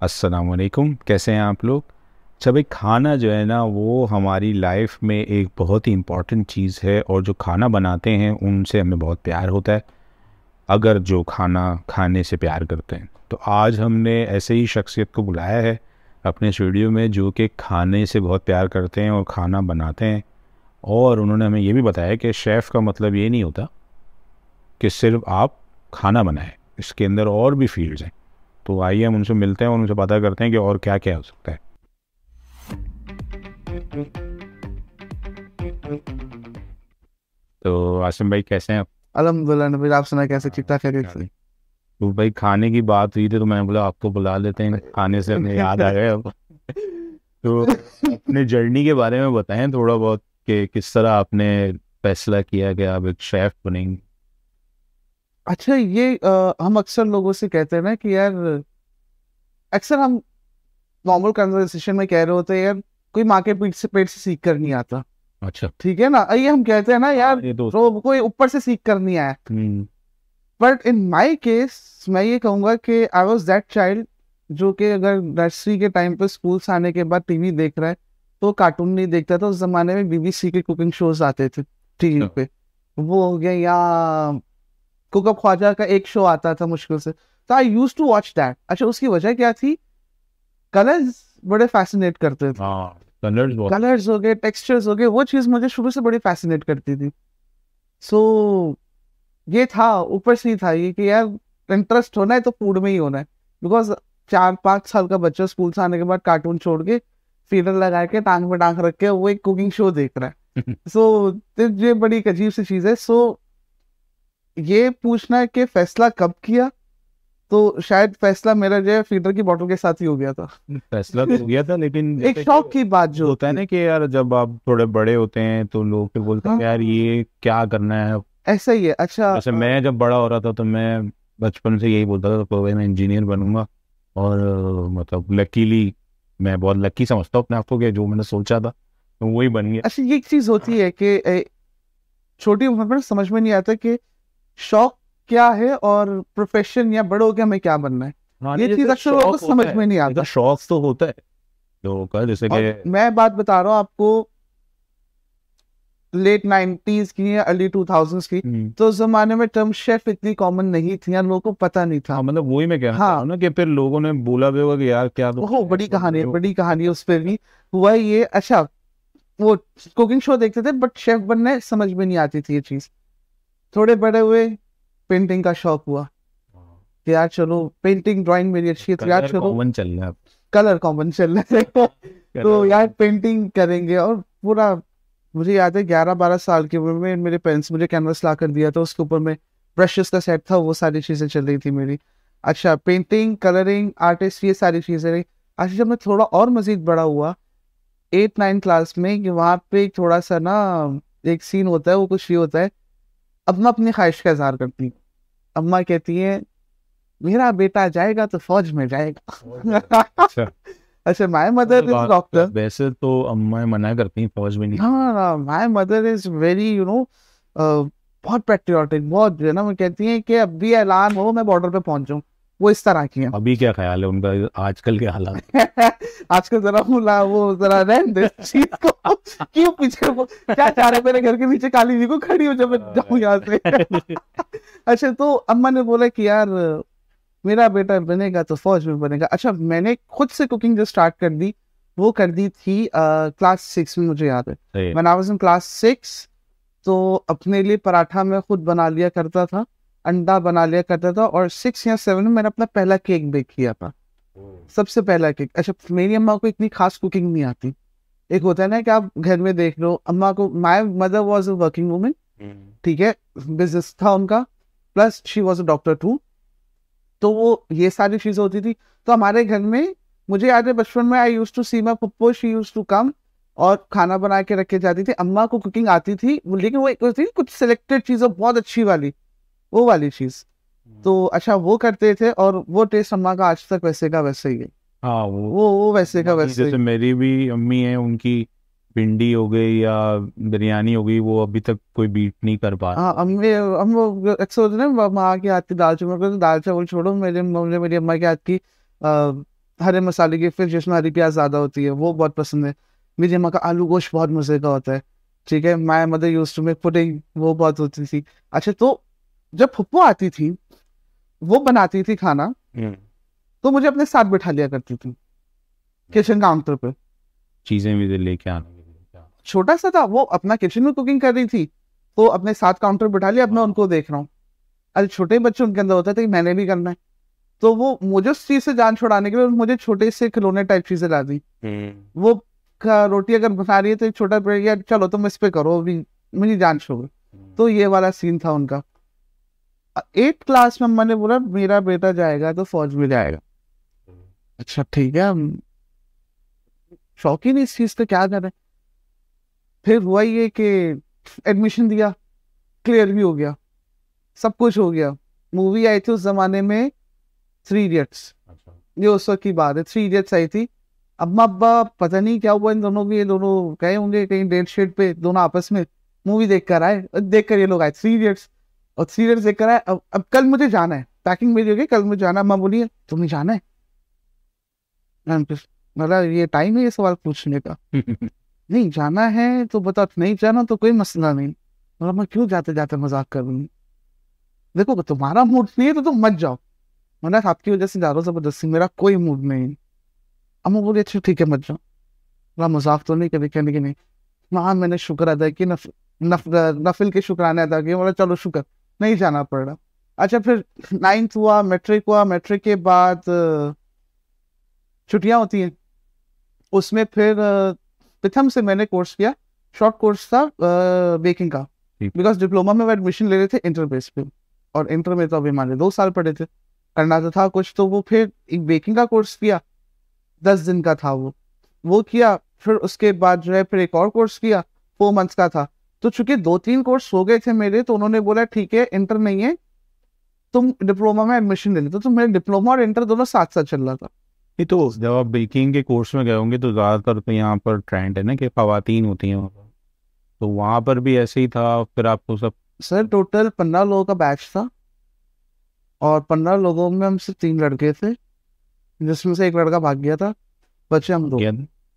अस्सलाम वालेकुम, कैसे हैं आप लोग। अच्छा भाई, खाना जो है ना वो हमारी लाइफ में एक बहुत ही इम्पॉर्टेंट चीज़ है और जो खाना बनाते हैं उनसे हमें बहुत प्यार होता है। अगर जो खाना खाने से प्यार करते हैं तो आज हमने ऐसे ही शख्सियत को बुलाया है अपने स्टूडियो में जो कि खाने से बहुत प्यार करते हैं और खाना बनाते हैं। और उन्होंने हमें ये भी बताया कि शेफ़ का मतलब ये नहीं होता कि सिर्फ आप खाना बनाएं, इसके अंदर और भी फील्ड्स हैं। तो आइए हम उनसे मिलते हैं और उनसे पता करते हैं कि और क्या क्या हो सकता है। तो आसिम भाई कैसे हैं आप? अल्हम्दुलिल्लाह नबी, आप सुना कैसे ठीक ठाक है? तो भाई खाने की बात हुई थी तो मैंने बोला आपको बुला लेते हैं, खाने से हमें याद आ गया अब। तो अपने जर्नी के बारे में बताएं थोड़ा बहुत कि किस तरह आपने फैसला किया कि आप एक शेफ बनेंगे। अच्छा, ये हम अक्सर लोगों से कहते हैं ना कि यार, अक्सर हम नॉर्मल कन्वर्सेशन में कह रहे होते हैं यार, कोई माँ के पेट से सीख कर नहीं आता। अच्छा। ठीक है ना, ये हम कहते हैं ना हाँ यार, ये तो होता है। तो कोई ऊपर से सीख कर नहीं आया। हम्म। बट इन माय केस मैं ये कहूंगा कि आई वाज दैट चाइल्ड जो कि अगर नर्सरी के टाइम पे स्कूल से आने के बाद टीवी देख रहा है तो कार्टून नहीं देखता था। उस जमाने में बीबीसी के कुकिंग शोज आते थे टीवी अच्छा। पे। वो हो गया, या कुकअप ख्वाजा का एक शो आता था मुश्किल से, तो आई यूज टू वॉच दैट। अच्छा, उसकी वजह क्या थी? कलर्स बड़े फैसिनेट करते थे। हाँ, कलर्स बहुत। कलर्स हो गए, टेक्सचर्स हो गए, वो चीज मुझे शुरू से बड़ी फैसिनेट करती थी। सो ये था, ऊपर से ही था ये कि यार, इंटरेस्ट होना है तो फूड में ही होना है। बिकॉज 4-5 साल का बच्चा स्कूल से आने के बाद कार्टून छोड़ के फीडर लगा के टांग पे टांग रख के वो एक कुकिंग शो देख रहा है। सो ये बड़ी एक अजीब सी चीज है। सो ये पूछना है कि फैसला कब किया, तो शायद फैसला मेरा जो है फीडर की बोतल के साथ ही हो गया था। फैसला तो हो गया था लेकिन एक जैसे कि शौक की बात जो होता है होती है। ना कि यार जब आप थोड़े बड़े होते हैं तो लोग फिर बोलते हैं यार हाँ, ये क्या करना है। ऐसा ही है। अच्छा, जैसे मैं जब बड़ा हो रहा था तो मैं बचपन से यही बोलता था तो मैं इंजीनियर बनूंगा। और मतलब लकीली मैं बहुत लकी समझता हूँ अपने आप को कि जो मैंने सोचा था तो वही बन गया। अच्छा, ये एक चीज होती है कि छोटी उम्र में समझ में नहीं आता कि शौक क्या है और प्रोफेशन या बड़े होके हमें क्या बनना है। हाँ ये नहीं, चीज जैसे अक्सर लोगों को शौक होता समझ है, में नहीं देखो आता। शौक तो होता है लोगों का, जैसे कि और मैं बात बता रहा हूँ आपको, लेट 90s की या अर्ली 2000s की। हम्म। तो उस जमाने में टर्म शेफ इतनी कॉमन नहीं थी या लोगों को पता नहीं था। हाँ मतलब वही मैं कहना चाह रहा हाँ, हूँ ना कि फिर लोगों ने बोला भी होगा कि यार क्या तुम वो शेफ बड़ी बन कहानी रहे है, हो। बड़ी कहानी है उस पर भी। हुआ ये, अच्छा, वो कुकिंग शो देखते थे बट शेफ बनने समझ में नहीं आती थी ये चीज। थोड़े बड़े हुए, पेंटिंग का शौक हुआ हाँ, कि यार चलो, पेंटिंग ड्राइंग मेरी अच्छी है तो यार कलर चलो, कॉमन चल रहा है अब। कलर कॉमन चल रहा है। तो कलर यार कॉमन। पेंटिंग करेंगे। और पूरा, मुझे याद है 11-12 साल की उम्र में मेरे पेरेंट्स मुझे कैनवस ला कर दिया था, उसके ऊपर में ब्रशेस का सेट था, वो सारी चीजें चल रही थी मेरी। अच्छा, पेंटिंग, कलरिंग, आर्टिस्ट, ये सारी चीजें रही। अच्छा, जब मैं थोड़ा और मजीद बड़ा हुआ 8-9 क्लास में, कि वहां पे थोड़ा सा ना एक सीन होता है, वो कुछ ये होता है। अम्मा अपनी ख्वाहिश का इजहार करती हैं। अम्मा कहती है मेरा बेटा जाएगा तो फौज में जाएगा। अच्छा। अच्छा, माय मतलब मदर इज डॉक्टर। वैसे तो अम्मा मना करती हैं फौज में नहीं जाने हाँ ना, माय मदर इज वेरी बहुत पेट्रियाटिक, बहुत जो है ना, वो कहती हैं कि अब भी ऐलान हो मैं बॉर्डर पे पहुंच जाऊं। वो इस तरह की हैं। का। अभी क्या ख्याल है उनका आजकल के हालात? आजकल जरा वो जरा रहने दे इस चीज को। क्यों पीछे वो क्या चाह रहे, मेरे घर के नीचे काली जी को खड़ी हो जब मैं जाऊं यहाँ से। अच्छा, तो अम्मा ने बोला कि यार, मेरा बेटा बनेगा तो फौज में बनेगा। अच्छा, मैंने खुद से कुकिंग जो स्टार्ट कर दी, वो कर दी थी क्लास 6 में, मुझे याद है। सही है। When I was in class 6, तो अपने लिए पराठा मैं खुद बना लिया करता था, अंडा बना लिया करता था। और 6 या 7 में मैंने अपना पहला केक बेक किया था, सबसे पहला केक। अच्छा, मेरी अम्मा को इतनी खास कुकिंग नहीं आती। एक होता है ना कि आप घर में देख लो, अम्मा को, my mother was a working woman, hmm. ठीक है, बिजनेस था उनका, plus she was a doctor too. तो वो ये सारी चीजें होती थी। तो हमारे घर में, मुझे याद है बचपन में, I use to see my Pappo, she use to come और खाना बना के रखे जाती थी। अम्मा को कुकिंग आती थी, लेकिन वो एक होती थी कुछ सिलेक्टेड चीज बहुत अच्छी वाली, वो वाली चीज। तो अच्छा, वो करते थे और वो टेस्ट अम्मा का आज तक वैसे का वैसे ही है। हाँ वो वो वैसे का अभी वैसे जैसे ही। मेरी भी अम्मी है, उनकी भिंडी हो गई या बिरयानी हो गई वो अभी तक कोई बीट नहीं कर पा हाँ, रहा। हम लोग अक्सर होते हैं ना, माँ के हाथ की दाल चावल, तो दाल चावल छोड़ो, मेरे मुझे मेरी अम्मा के हाथ की हरे मसाले की फिश जिसमें हरी प्याज ज़्यादा होती है, वो बहुत पसंद है। मेरी अम्मा का आलू गोश्त बहुत मज़े का होता है, ठीक है। My mother used to make pudding, वो बहुत होती थी। अच्छा, तो जब फुप्पो आती थी, वो बनाती थी खाना, तो मुझे अपने साथ बिठा लिया करती थी किचन काउंटर पे। चीजें भी लेके आना। छोटा सा था वो, अपना किचन में कुकिंग कर रही थी, तो अपने साथ काउंटर बिठा लिया, अपना उनको देख रहा हूँ। अरे छोटे बच्चे, उनके अंदर होता था कि मैंने भी करना है, तो वो मुझे उस चीज से जान छुड़ाने के लिए मुझे छोटे से खिलौने टाइप चीजें ला दी। वो रोटी अगर बना रही है तो एक छोटा बेटा, चलो तुम इस पे करो, अभी मुझे जान छोड़ो। तो ये वाला सीन था उनका। 8th क्लास में अम्मा ने बोला मेरा बेटा जाएगा तो फौज में जाएगा। अच्छा ठीक है, हम शौकीन इस चीज का, क्या करें। फिर हुआ ये कि एडमिशन दिया, क्लियर भी हो गया, सब कुछ हो गया। मूवी आई थी उस जमाने में, 3 इडियट्स। ये उस वक्त की बात है, 3 इडियट्स आई थी। अम्मा अब्बा पता नहीं क्या हुआ इन दोनों की, ये दोनों गए होंगे कहीं डेट शीट पे, दोनों आपस में मूवी देख कर आए, देख कर ये लोग आए 3 इडियट्स, और 3 इडियट्स देख कर आए। अब कल मुझे जाना है, पैकिंग मेरी हो गई, कल मुझे जाना है। अम्मा बोली तुम्हें जाना है? मतलब ये टाइम है ये सवाल पूछने का? नहीं जाना है तो बताओ, नहीं जाना तो कोई मसला नहीं। मतलब मैं क्यों जाते जाते मजाक कर रही हूँ, देखो तुम्हारा मूड नहीं है तो तुम मत जाओ, मतलब आपकी वजह से जा रहा हूँ जबरदस्ती, मेरा कोई मूड नहीं। अम्मा बोली अच्छा ठीक है मत जाओ। बोला मजाक तो नहीं कभी, कहने की नहीं। हाँ मैंने शुक्र अदा किया, नफिल के शुक्राने अदा किए, बोला चलो शुक्र, नहीं जाना पड़ रहा। अच्छा फिर 9th हुआ, मैट्रिक हुआ, मैट्रिक के बाद छुट्टियां होती हैं, उसमें फिर प्रथम से मैंने कोर्स किया, शॉर्ट कोर्स था बेकिंग का, बिकॉज डिप्लोमा में एडमिशन ले रहे थे इंटर बेस पे, और इंटर में तो अभी मान 2 साल पढ़े थे, करना तो था कुछ, तो वो फिर एक बेकिंग का कोर्स किया, 10 दिन का था वो किया। फिर उसके बाद जो है फिर एक और कोर्स किया, 4 मंथ्स का था। तो चूंकि 2-3 कोर्स हो गए थे मेरे, तो उन्होंने बोला ठीक है इंटर नहीं है, तुम डिप्लोमा में एडमिशन ले लेते। तो मेरे डिप्लोमा और इंटर दोनों साथ साथ चल रहा था। नहीं तो जब आप बेकिंग के कोर्स में गए होंगे तो ज़्यादातर तो यहाँ पर ट्रेंड है ना कि ख़वातीन होती हैं वहाँ पर, तो वहाँ पर भी ऐसे ही था फिर आपको सब? सर टोटल 15 लोगों का बैच था, और 15 लोगों में हम सिर्फ 3 लड़के थे, जिसमें से एक लड़का भाग गया था, बच्चे हम 2।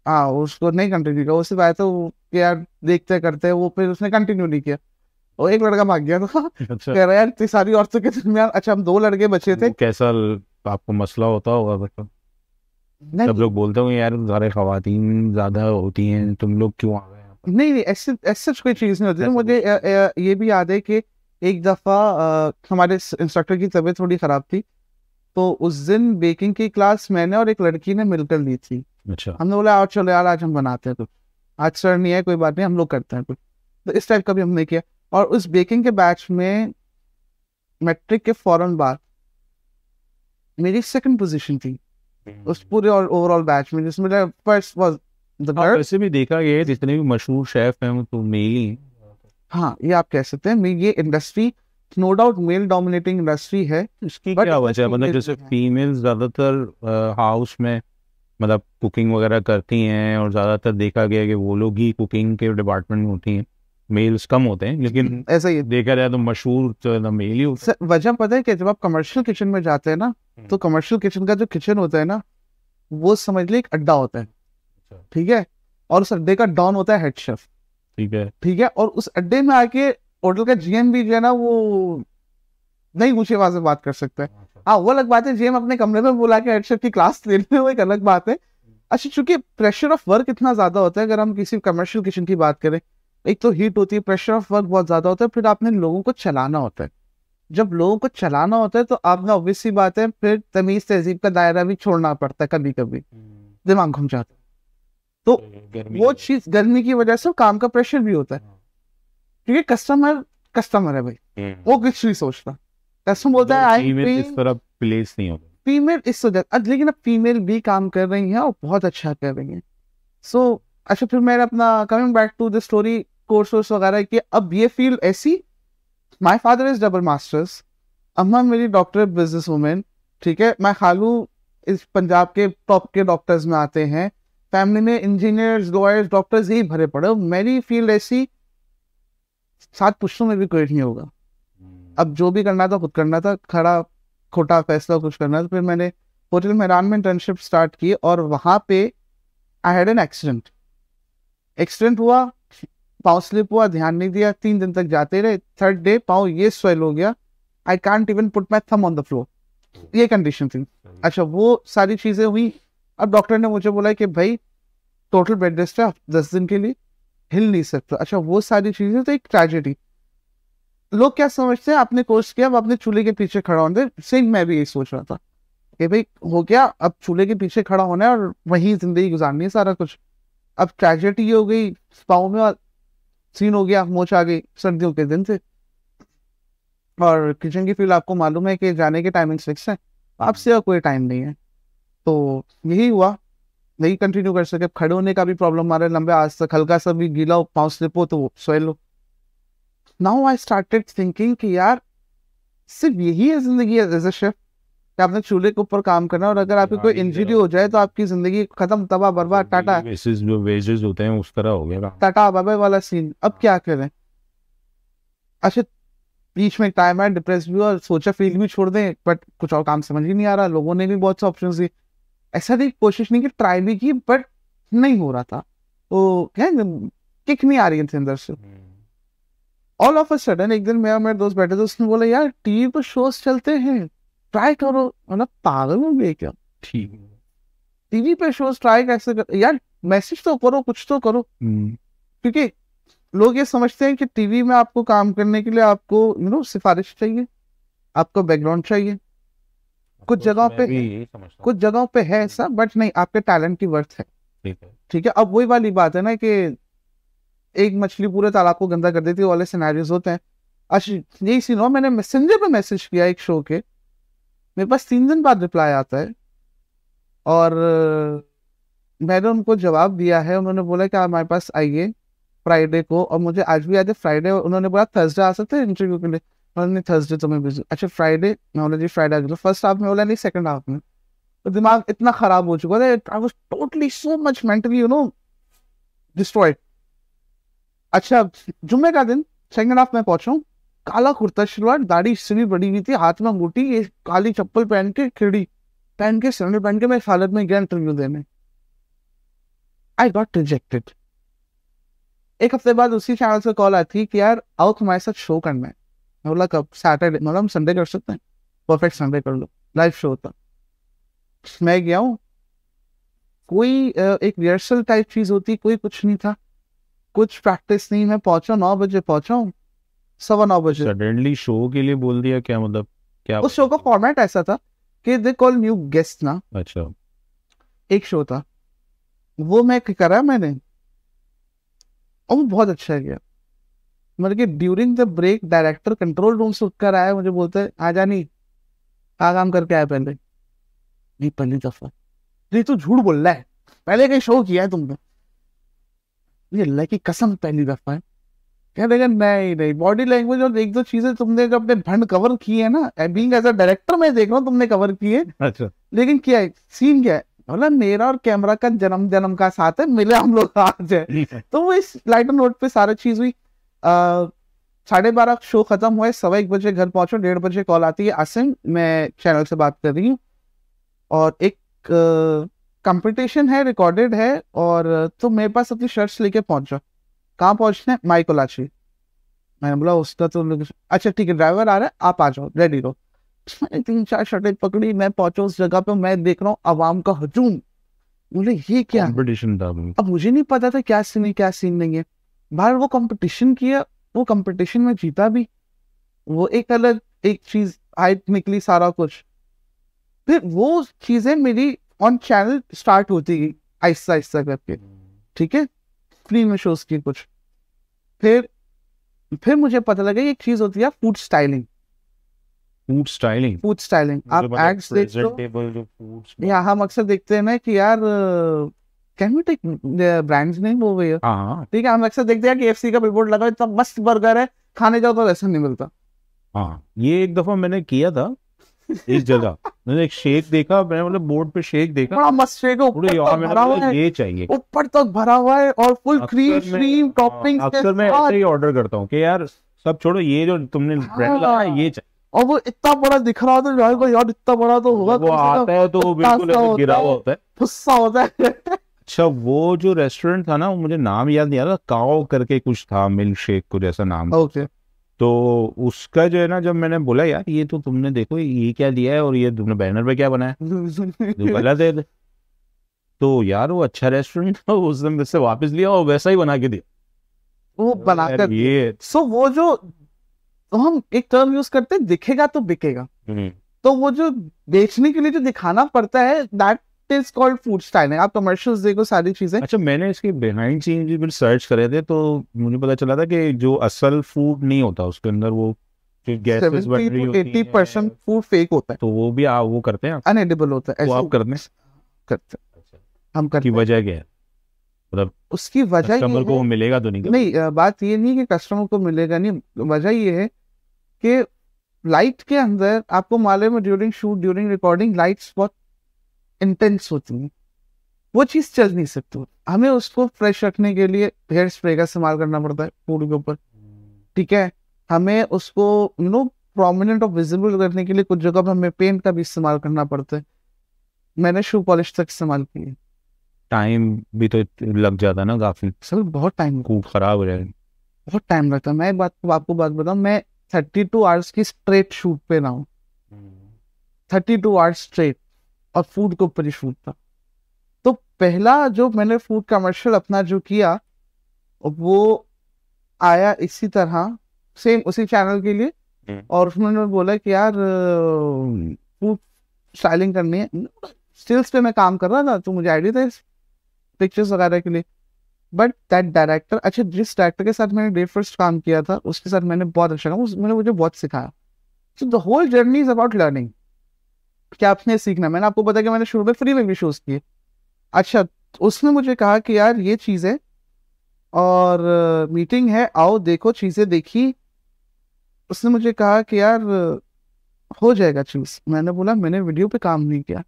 हाँ उसको नहीं कंटिन्यू किया, उससे आया तो यार देखते करते वो, फिर उसने कंटिन्यू नहीं किया, और एक लड़का भाग गया था। अच्छा, कह रहा यार इतनी सारी औरतों के दरमियान, अच्छा हम 2 लड़के बचे थे। कैसा आपको मसला होता होगा मतलब? सब लोग बोलते होंगे यार सारे ख़वातीन ज़्यादा होती हैं, तुम लोग क्यों आ गए यहाँ पर? नहीं नहीं, ऐसे ऐसे कोई चीज़ नहीं होती थी। मुझे ये भी याद है कि एक दफ़ा हमारे इंस्ट्रक्टर की तबीयत थोड़ी ख़राब थी, तो उस दिन बेकिंग की क्लास मैंने और एक लड़की ने मिलकर ली थी। अच्छा, हमने बोला आओ चलो यार आज हम बनाते हैं कुछ, आज सर नहीं है कोई बात नहीं हम लोग करते हैं कुछ, तो इस टाइप का भी हमने किया। और उस बेकिंग के बैच में मैट्रिक के फौरन बाद मेरी 2nd पोजीशन थी उस पूरे और ओवरऑल बैच में, जिसमें फर्स्ट वाज द गर्ल। वैसे भी देखा गया है जितने भी मशहूर शेफ हैं वो तो मेल ही हैं। हाँ ये आप कह सकते हैं, ये industry no doubt male dominating industry है। इसकी बट क्या वजह है? मतलब जैसे फीमेल ज़्यादातर हाउस में मतलब कुकिंग वगैरह करती हैं, और ज़्यादातर देखा गया है कि वो लोग ही कुकिंग के डिपार्टमेंट में होती हैं, मेल्स कम होते हैं, लेकिन ऐसा ही देखा जाए तो मशहूर तो मेल ही होता है। वजह पता है कि जब आप कमर्शियल किचन में जाते हैं ना, तो कमर्शियल किचन का जो किचन होता है ना, वो समझ ली एक अड्डा होता है, ठीक है, और उस अड्डे का डॉन होता है हेड शेफ, ठीक है। ठीक है। और उस अड्डे में आके होटल का जीएम भी जो है ना, वो नहीं ऊंची आवाज में बात कर सकता है। हाँ वो अलग बात है, जीएम अपने कमरे में बुला के हेड शेफ की क्लास ले रहे हैं, वो एक अलग बात है। अच्छा चूंकि प्रेशर ऑफ वर्क इतना ज्यादा होता है, अगर हम किसी कमर्शियल किचन की बात करें, एक तो हीट होती है, प्रेशर ऑफ वर्क बहुत ज्यादा होता है, फिर आपने लोगों को चलाना होता है। जब लोगों को चलाना होता है तो आपने ऑब्वियस सी बात है फिर तमीज तहजीब का दायरा भी छोड़ना पड़ता है, कभी कभी दिमाग घूम जाता है। तो वो चीज गर्मी की वजह से काम का प्रेशर भी होता है, क्योंकि कस्टमर कस्टमर है भाई, वो कुछ नहीं सोचता। कस्टमर बोलता है आई इस तरह प्लेस नहीं होता फीमेल इस वजह, लेकिन अब फीमेल भी काम कर रही हैं और बहुत अच्छा कर रही हैं। सो अच्छा फिर मैंने अपना coming back to the story, course वगैरह की, अब ये फील्ड ऐसी, my father is double masters, अम्मा मेरी डॉक्टर बिजनेस वुमेन, ठीक है, मैं खालू इस पंजाब के टॉप के डॉक्टर्स में आते हैं, फैमिली में इंजीनियर्स लॉयर्स डॉक्टर्स यही भरे पड़े। मेरी फील्ड ऐसी 7 पुश्तों में भी कोई नहीं होगा। अब जो भी करना था खुद करना था, खड़ा खोटा फैसला कुछ करना था। फिर मैंने होटल मेहरान में इंटर्नशिप स्टार्ट की और वहां पे आई हैड एन एक्सीडेंट हुआ, पाँव स्लिप हुआ, ध्यान नहीं दिया, 3 दिन तक जाते रहे, थर्ड डे पाँव ये स्वेल हो गया, I can't even put my thumb on the floor, ये कंडीशन थी। अच्छा वो सारी चीजें हुई। अब डॉक्टर ने मुझे बोला कि भाई टोटल बेड रेस्ट है 10 दिन के लिए, हिल नहीं सकता। अच्छा वो सारी चीजें तो एक ट्रेजेडी। लोग क्या समझते हैं, आपने कोर्स किया अब आपने चूल्हे के पीछे खड़ा होना है। सेम मैं भी यही सोच रहा था कि भाई हो गया, अब चूल्हे के पीछे खड़ा होना है और वही जिंदगी गुजारनी है सारा कुछ। अब ट्रेजेडी हो गई पाँव में और सीन हो गया, मोच आ गई, सर्दियों के दिन थे और किचन की फील्ड आपको मालूम है कि जाने के टाइमिंग फिक्स है, आपसे कोई टाइम नहीं है। तो यही हुआ, नहीं कंटिन्यू कर सके। खड़े होने का भी प्रॉब्लम आ रहा है लंबे, आज तक हल्का सा भी गीला हो, पाँव स्लिप हो तो सोयल हो। नाउ आई स्टार्टेड थिंकिंग कि यार सिर्फ यही है जिंदगी एज अ शेफ कि आपने चूल्हे के ऊपर काम करना, और अगर आपकी कोई इंजरी हो जाए तो आपकी जिंदगी खत्म, तबाह बर्बाद, टाटा जो वेजेस होते हैं उस तरह हो गया, टाटा बाबा वाला सीन। अब क्या करें? अच्छा बीच में टाइम है, डिप्रेस भी और सोचा फील्ड भी छोड़ दें, बट कुछ और काम समझ ही नहीं आ रहा। लोगों ने भी बहुत से ऑप्शंस दिए, ऐसा नहीं कोशिश नहीं की, ट्राई भी की, बट नहीं हो रहा था। तो क्या किक नहीं आ रही थी अंदर से। ऑल ऑफ अ सडन एक दिन मेरे दोस्त बैठे थे, उसने बोला यार टीवी पर शोज चलते हैं, ट्राई करो। मतलब पागल हो गए क्या? ठीक, टीवी पे शोज ट्राई कैसे कर यार, मैसेज तो करो, कुछ तो करो। क्योंकि लोग ये समझते हैं कि टीवी में आपको काम करने के लिए आपको सिफारिश चाहिए, आपको बैकग्राउंड चाहिए। कुछ जगहों पे है ऐसा, बट नहीं, आपके टैलेंट की वर्थ है। ठीक है। अब वही वाली बात है ना कि एक मछली पूरे तालाब को गंदा कर देती है वाले सिनेरियोज होते हैं। अच्छा यही सीन हुआ, मैंने मैसेंजर पे मैसेज किया एक शो के, मेरे पास 3 दिन बाद रिप्लाई आता है और मैंने उनको जवाब दिया है। उन्होंने बोला कि आप हमारे पास आइए फ्राइडे को, और मुझे आज भी याद है फ्राइडे, उन्होंने बोला थर्सडे आ सकते हैं इंटरव्यू के लिए। उन्होंने थर्सडे तो मैं बिजी। अच्छा फ्राइडे, मैं बोला जी फ्राइडे आ जाओ। फर्स्ट हाफ में बोला नहीं, सेकंड हाफ में। तो दिमाग इतना खराब हो चुका था, I was totally so much mentally destroyed. अच्छा जुम्मे का दिन सेकंड हाफ में पहुंचा हूँ, काला कुर्ता शलवार, दाढ़ी इतनी बड़ी हुई थी, हाथ में अंगूठी, ये काली चप्पल पहन के, खिड़ी पहन के, सैंडल पहन के मैं इस हालत में गया इंटरव्यू देने। I got rejected. एक हफ्ते बाद उसी चैनल से कॉल आई थी कि यार आओ तुम्हारे साथ शो करना है। मैं बोला कब? सैटरडे। मतलब हम संडे कर सकते हैं? परफेक्ट, संडे कर लो, लाइव शो होता। मैं गया हूँ, कोई एक रिहर्सल टाइप चीज होती, कोई कुछ नहीं था, कुछ प्रैक्टिस नहीं। मैं पहुंचा 9 बजे पहुंचा हूँ, 9:15 बजे सडनली शो के लिए बोल दिया क्या? मतलब क्या उस शो का फॉर्मेट ऐसा था कि दे कॉल न्यू गेस्ट ना। अच्छा, एक शो था वो मैं करा मैंने, और वो बहुत अच्छा गया। मतलब कि during the break director control room से उठकर आया, मुझे बोलते है आजा नहीं, क्या काम करके आया पहले? नहीं पहली दफा। नहीं तू झूठ बोल रहा है, पहले कहीं शो किया है तुमने? ये अल्लाह की कसम पहली दफा है। क्या देगा? नहीं, बॉडी लैंग्वेज और एक दो चीजें तुमने जो अपने भंड कवर की है ना, बीइंग एज अ डायरेक्टर मैं देख रहा हूँ तुमने कवर की है। अच्छा लेकिन क्या है सीन, क्या है बोला, मेरा और कैमरा का जन्म का साथ है, मिले हम लोग आज है। तो वो इस लाइटर नोट पे सारा चीज हुई। 12:30 शो खत्म हुआ, 1:15 बजे घर पहुंचो, 1:30 बजे कॉल आती है, आसिम मैं चैनल से बात कर रही हूँ और एक कंपटीशन है, रिकॉर्डेड है, और तो मेरे पास अपनी शर्ट्स लेके पहुंचो। कहाँ पहुंचना है? माई कोलाची। मैंने बोला उसका तो अच्छा ठीक है, ड्राइवर आ रहा है, आप आ जाओ, रेडी रहो। मैंने 3-4 शर्टें पकड़ी, मैं पहुंचा उस जगह पे, मैं देख रहा हूँ अवाम का हजूम। बोले ये क्या कंपटीशन था? अब मुझे नहीं पता था क्या सीन है क्या सीन नहीं है। बाहर वो कंपटीशन किया, वो कंपटीशन में जीता भी, वो एक अलग एक चीज हाइप निकली, सारा कुछ। फिर वो चीजें मेरी ऑन चैनल स्टार्ट होती गई आहिस्ता आहिस्ता करके। ठीक है, फ्री में शोज की कुछ। फिर मुझे पता लगा एक चीज होती है फूड स्टाइलिंग। आप एड्स देखते हो या हम अक्सर देखते हैं ना कि यार can we take brands name हो गई है, ठीक है, हम अक्सर देखते हैं कि KFC का बिलबोर्ड लगा, इतना मस्त बर्गर है, खाने जाओ तो वैसा नहीं मिलता। हाँ, ये एक दफा मैंने किया था इस जगह। मैंने एक शेक देखा, मैंने मतलब बोर्ड पे शेक देखा, बड़ा मस्त शेक है, ऊपर तक भरा हुआ है, ये चाहिए, ऊपर तक भरा हुआ है और फुल क्रीम टॉपिंग्स। अक्सर मैं ऐसे ही ऑर्डर करता हूँ कि यार सब छोड़ो, ये जो तुमने ब्रांड लगाया ये चाहिए। और वो इतना बड़ा दिख रहा था यार इतना बड़ा तो होगा, वो आता है तो वो बिल्कुल ऐसे गिरा हुआ होता है, गुस्सा होता है। अच्छा वो जो रेस्टोरेंट था ना, वो मुझे नाम याद नहीं आ रहा, काओ करके कुछ था, मिल्क शेक कुछ ऐसा नाम। ओके तो उसका जो है ना, जब मैंने बोला यार ये तो तुमने देखो ये क्या दिया है और ये तुमने बैनर पे क्या बनाया, जो गलत है, तो यार वो अच्छा रेस्टोरेंट था, उसने मुझसे वापस लिया और वैसा ही बना के दिया। वो बनाकर ये सो वो जो, तो हम एक टर्म यूज करते हैं, दिखेगा तो बिकेगा, तो वो जो बेचने के लिए जो दिखाना पड़ता है, that is called food styling. आप कमर्शियल्स देखो, सारी चीजें। अच्छा, मैंने इसके बिहाइंड सीन भी सर्च करे थे, तो मुझे पता चला था कि जो असल फूड नहीं होता उसके अंदर, वो गैसेस बन रही होती 80% फूड फेक होता है, तो वो भी वो करते हैं, अनएडिबल होता है। वो आप करते हैं, करते हम करते की वजह क्या है, मतलब उसकी वजह ये कस्टमर को है, मिलेगा तो नहीं? नहीं बात ये नहीं कि कस्टमर को मिलेगा नहीं, वजह ये है कि लाइट के अंदर आपको मालूम है, during shoot during recording lights बहुत इंटेंस होती हैं, वो चीज चल नहीं सकती। हमें उसको फ्रेश रखने के लिए हेयर स्प्रे का इस्तेमाल करना पड़ता है फूड के ऊपर, ठीक है। हमें उसको प्रोमिनेंट और विजिबल करने के लिए कुछ जगह पर हमें पेंट का भी इस्तेमाल करना पड़ता है। मैंने शू पॉलिश तक इस्तेमाल की है। टाइम भी तो लग जाता है ना काफी, सर बहुत टाइम, खूब खराब हो जाएगा। बहुत टाइम लगता है। मैं एक बात आपको बात बताऊं, मैं 32 आवर्स की स्ट्रेट शूट पे रहा हूँ, 32 आवर्स स्ट्रेट, और फूड के ऊपर ही शूट था। तो पहला जो मैंने फूड कमर्शियल अपना जो किया, वो आया इसी तरह, सेम उसी चैनल के लिए, और उसने बोला कि यार फूड स्टाइलिंग करनी है, स्टिल्स पे मैं काम कर रहा था तो मुझे आइडिया था पिक्चर्स वगैरह के लिए। बट दैट डायरेक्टर, अच्छा जिस डायरेक्टर के साथ मैंने डे फर्स्ट काम किया था, उसके साथ मैंने बहुत अच्छा काम, उसने मुझे बहुत सिखाया। So the whole journey is about learning, क्या आपने सीखना। मैंने आपको पता कि मैंने शुरू में फ्री में भी शोज किए। अच्छा, उसने मुझे कहा कि यार ये चीज़ है और मीटिंग है, आओ देखो चीज़ें देखी। उसने मुझे कहा कि यार हो जाएगा चीज़। मैंने बोला मैंने वीडियो पे काम नहीं किया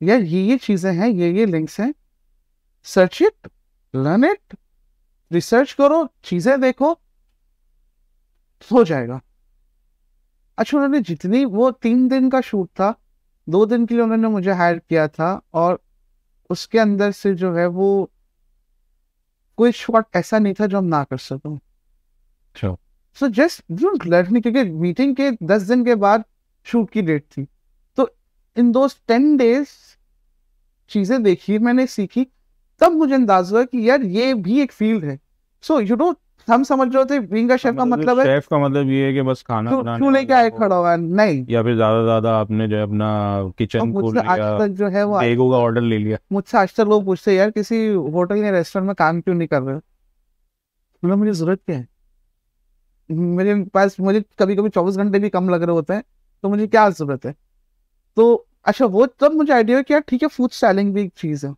यार, ये चीज़ें हैं, ये लिंक्स हैं, search it, learn it, research करो, चीज़ें देखो, हो जाएगा। अच्छा, उन्होंने जितनी, वो 3 दिन का शूट था, 2 दिन के लिए उन्होंने मुझे हायर किया था, और उसके अंदर से जो है वो कोई शॉट ऐसा नहीं था जो हम ना कर सकूं। सो जस्ट डोंट लर्न, क्योंकि मीटिंग के 10 दिन के बाद शूट की डेट थी, तो इन दोस 10 डेज चीजें देखी, मैंने सीखी, तब मुझे अंदाजा हुआ कि यार ये भी एक फील्ड है। सो हम समझ रहे थे बीइंग अ शेफ का मतलब है, शेफ का मतलब ये है कि बस खाना बनाने क्यों लेके आए खड़ा हुआ, नहीं, या फिर ज्यादा आपने जो है अपना किचन खोल मुझसे आज लिया, तक जो है वो, बेगों का ऑर्डर ले लिया। मुझसे आज तक लोग पूछते यार किसी होटल या रेस्टोरेंट में काम क्यों नहीं कर रहे हो? मतलब मुझे जरूरत क्या है, मेरे पास, मुझे कभी कभी 24 घंटे भी कम लग रहे होते हैं, तो मुझे क्या जरूरत है। तो अच्छा, वो तब मुझे आइडिया है कि यार ठीक है, फूड स्टाइलिंग भी एक चीज़ है।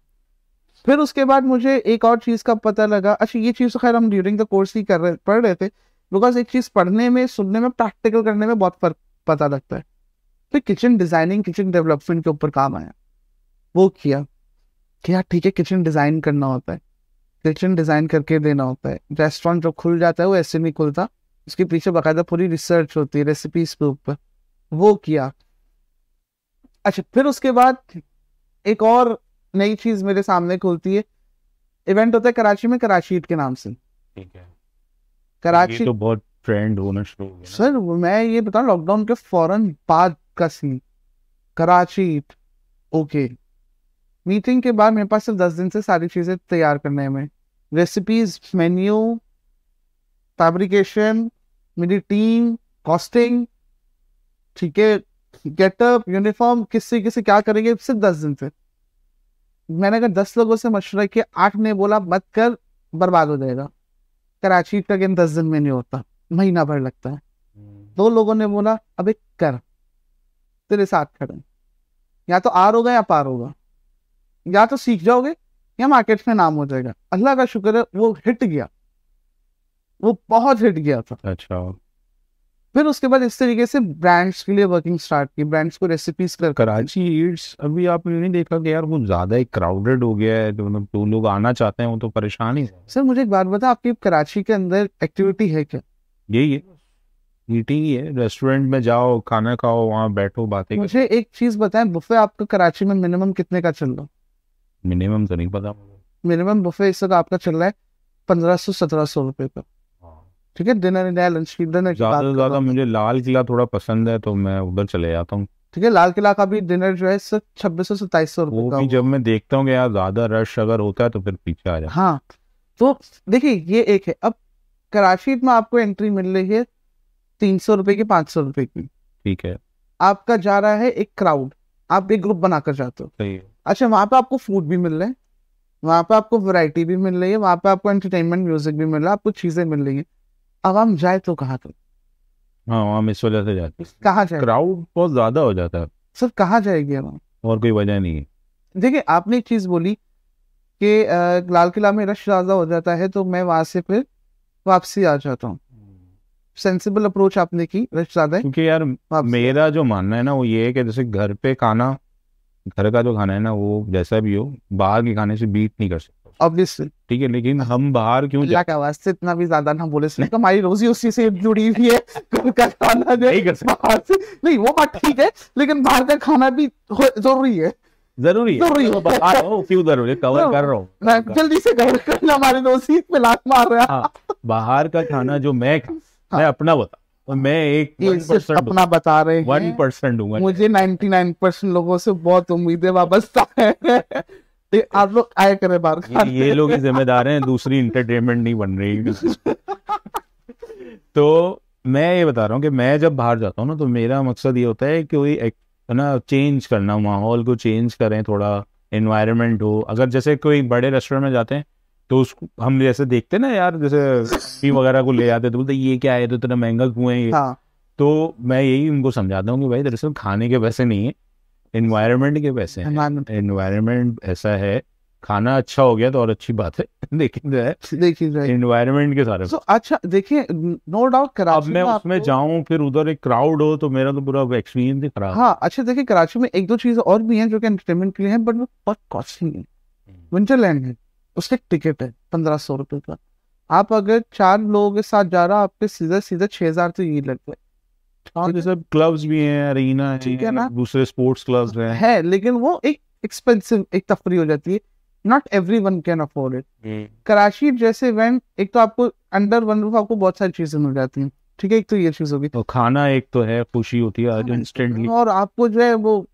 फिर उसके बाद मुझे एक और चीज़ का पता लगा। अच्छा, ये चीज़ तो खैर हम ड्यूरिंग द कोर्स ही पढ़ रहे थे, बिकॉज एक चीज़ पढ़ने में, सुनने में, प्रैक्टिकल करने में बहुत फर्क पता लगता है। फिर किचन डिजाइनिंग, किचन डेवलपमेंट के ऊपर काम आया, वो किया कि यार ठीक है, किचन डिजाइन करना होता है, किचन डिजाइन करके देना होता है। रेस्टोरेंट जो खुल जाता है वो ऐसे नहीं खुलता, उसके पीछे बाकायदा पूरी रिसर्च होती है रेसिपीज के ऊपर, वो किया। अच्छा, फिर उसके बाद एक और नई चीज मेरे सामने खुलती है, इवेंट होता है कराची में, कराची ईट के नाम से। ठीक है, कराची ये तो बहुत ट्रेंड होना शुरू हो गया ना। सर, मैं ये बताऊं, लॉकडाउन के फौरन बाद का सीन, कराची ईट। ओके, मीटिंग के बाद मेरे पास सिर्फ 10 दिन से सारी चीजें तैयार करने में, रेसिपीज, मेन्यू, फैब्रिकेशन, मेरी टीम, कॉस्टिंग, ठीक है, गेटअप, यूनिफॉर्म, किससे किसे क्या करेंगे, सिर्फ 10 दिन से। मैंने अगर 10 लोगों से मशवरा किया, 8 ने बोला मत कर, बर्बाद हो जाएगा। कराची का गेम 10 दिन में नहीं होता, महीना भर लगता है। 2 लोगों ने बोला अबे कर, तेरे साथ खड़े, या तो आर होगा या पार होगा, या तो सीख जाओगे या मार्केट में नाम हो जाएगा। अल्लाह का शुक्र है वो हिट गया, वो बहुत हिट गया था। अच्छा, फिर उसके बाद इस तरीके से ब्रांड्स के लिए वर्किंग स्टार्ट की, ब्रांड्स को रेसिपीज कर। कराची ईट्स अभी आपने नहीं देखा कि यार वो ज्यादा ही क्राउडेड हो गया है, तो मतलब जो लोग आना चाहते हैं वो तो परेशान ही है। सर मुझे एक बात बता, आपकी कराची के अंदर एक्टिविटी है क्या? यही है, ईटिंग ही है, रेस्टोरेंट में जाओ, खाना खाओ, वहाँ बैठो, बातें करो। मुझे एक चीज बताएं, बुफे आपका कराची में मिनिमम कितने का चल रहा है? मिनिमम तो नहीं पता मुझे। मिनिमम बुफे इस वक्त आपका चल रहा है 1500-1700 रुपए का। हाँ। ठीक है, डिनर इंडिया लंच की डिनर की बात ज़्यादा से कर रहा ज़्यादा हूँ मैं। मुझे लाल किला थोड़ा पसंद है तो मैं उधर चले जाता हूँ। ठीक है, लाल किला का भी डिनर जो है सिर्फ 2600-2700 रुपए वो का भी जब हुआ। मैं देखता हूँ कि यार ज़्यादा रश अगर होता है तो फिर पीछे आ जाता हाँ, तो देखिए ये एक है। अब कराची में आपको एंट्री मिल रही है 300 रुपए की, 500 रुपए की। ठीक है। आपका जा रहा है एक क्राउड, आप एक ग्रुप बनाकर जाते हो। सही है। अच्छा, वहां पे आपको फूड भी मिल रहा है, वहां पे आपको वैरायटी भी मिल रही है, वहां पे आपको एंटरटेनमेंट म्यूजिक भी मिल रहा है, आपको चीजें मिल रही है। अब हम जाए तो कहाँ, तो हाँ, वहाँ इस वजह से जाते हैं, कहाँ जाए क्राउड बहुत ज़्यादा हो जाता है। सर, कहाँ जाएगी हम? और कोई वजह नहीं है। देखिए, आपने एक चीज बोली कि लाल किला में रश ज्यादा हो जाता है तो मैं वहां से फिर वापसी आ जाता हूँ। सेंसिबल अप्रोच आपने की, रश ज्यादा है क्योंकि यार वापसी। मेरा जो मानना है ना वो ये है कि जैसे घर पे खाना, घर का जो खाना है ना वो जैसा भी हो बाहर के खाने से बीट नहीं कर सकता। ऑब्वियसली। ठीक है, लेकिन हम बाहर क्यों अल्लाह के वास्ते इतना भी ज्यादा ना बोले सर, हमारी रोजी उसी से जुड़ी हुई है। घर का खाना जो है नहीं कर सकते। बाहर से नहीं, वो बात ठीक है, लेकिन बाहर का खाना भी जरूरी है। जरूरी है, जरूरी तो है। बता रहा हूँ क्यों जरूरी है, कवर कर रहा हूँ। मैं जल्दी से कवर करना, हमारे दोस्त पे लात मार रहा है। हाँ, बाहर का खाना जो मैं हाँ। अपना बता, और मैं एक ये सिर्फ अपना बता रहे हैं, 1% दूंगा। मुझे 99% लोगों से बहुत उम्मीदें वाबस्ता है। आप लोग आए करें बाहर खाने। ये लोग ही जिम्मेदार हैं, दूसरी इंटरटेनमेंट नहीं बन रही। तो मैं ये बता रहा हूँ कि मैं जब बाहर जाता हूँ ना तो मेरा मकसद ये होता है कि कोई है ना चेंज करना, माहौल को चेंज करें, थोड़ा एनवायरनमेंट हो। अगर जैसे कोई बड़े रेस्टोरेंट में जाते हैं तो उसको हम जैसे देखते हैं ना यार, जैसे पी वगैरह को ले जाते हैं तो बोलते हैं, ये क्या है, तो इतना महंगा क्यों है ये। हाँ, तो मैं यही उनको समझाता हूँ कि भाई दरअसल खाने के पैसे नहीं है, एनवायरनमेंट के पैसे हैं। environment। एनवायरनमेंट ऐसा है, खाना अच्छा हो गया तो और अच्छी बात है, लेकिन जो है देखिए जाए एनवायरनमेंट के सारे। तो अच्छा, देखिए नो डाउट अब कराची मैं में उसमें आपको। जाऊं फिर उधर एक क्राउड हो तो मेरा तो पूरा एक्सपीरियंस ही खराब। हाँ, अच्छा देखिए, कराची में एक दो चीजें और भी हैं जो कि एंटरटेनमेंट के लिए हैं, बट वो बहुत कॉस्टली है। विंटरलैंड है, उसका एक टिकट है 1500 रुपए का। आप अगर 4 लोगों के साथ जा रहा, आपके सीधे सीधे 6000 तो यही लगता हाँ, ठीक है। जैसे क्लब्स भी हैं, अरीना ठीक है है, ना, दूसरे स्पोर्ट्स क्लब्स हैं। है, लेकिन वो एक एक्सपेंसिव एक तफरी हो जाती है। Not every one can afford it. Karachi जैसे इवेंट, एक तो आपको अंडर वन रूफ आपको बहुत सारी चीजें मिल जाती हैं। ठीक है, एक तो ये चीज होगी, तो खाना एक तो है, खुशी होती है इंस्टेंटली। और आपको जो है वो